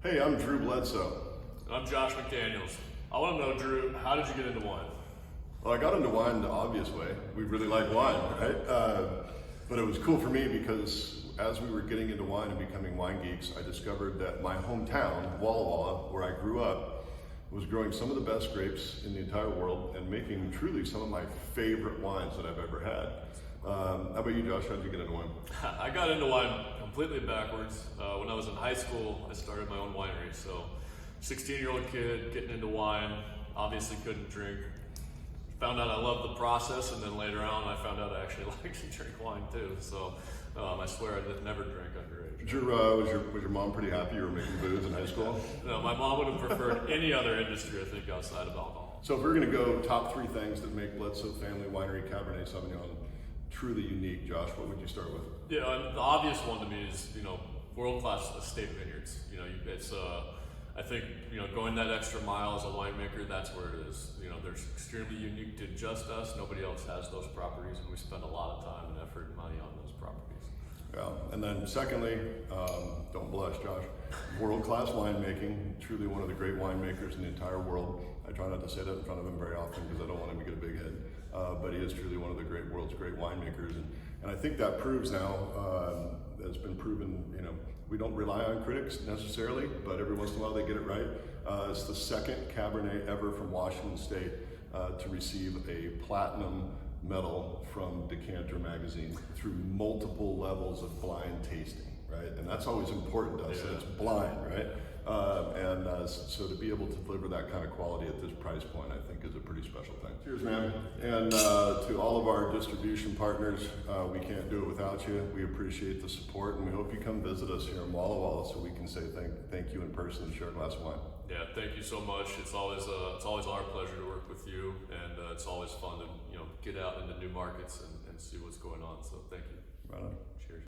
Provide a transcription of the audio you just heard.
Hey, I'm Drew Bledsoe. And I'm Josh McDaniels. I want to know, Drew, how did you get into wine? Well, I got into wine the obvious way. We really like wine, right? But it was cool for me because as we were getting into wine and becoming wine geeks, I discovered that my hometown, Walla Walla, where I grew up, was growing some of the best grapes in the entire world and making truly some of my favorite wines that I've ever had. How about you, Josh? How did you get into wine? I got into wine completely backwards. When I was in high school, I started my own winery. So, 16-year-old kid getting into wine, obviously couldn't drink. Found out I loved the process, and then later on, I found out I actually liked to drink wine too. So, I swear I never drank underage. Drew, was your mom pretty happy you were making booze in high school? No, my mom would have preferred any other industry, I think, outside of alcohol. So if we're going to go top 3 things that make Bledsoe Family Winery Cabernet Sauvignon truly unique, Josh, what would you start with? Yeah, and the obvious one to me is, world-class estate vineyards. It's, I think, going that extra mile as a winemaker, that's where it is. They're extremely unique to just us. Nobody else has those properties, and we spend a lot of time and effort and money on those properties. Yeah, and then secondly, don't blush, Josh, world-class winemaking, truly one of the great winemakers in the entire world. I try not to say that in front of him very often because I don't want him to get a big head, but he is truly one of the world's great winemakers, and I think that proves now, it's been proven, we don't rely on critics necessarily, but every once in a while they get it right. It's the second Cabernet ever from Washington State to receive a platinum medal from Decanter magazine through multiple levels of blind tasting, right? And that's always important to us, that it's blind, right? So to be able to deliver that kind of quality at this price point, I think is a pretty special thing. Cheers, man. And to all of our distribution partners, we can't do it without you. We appreciate the support, and we hope you come visit us here in Walla Walla so we can say thank you in person and share a glass of wine. Yeah, thank you so much. It's always our pleasure to work with you, and it's always fun to get out into new markets and see what's going on. So thank you. Right on.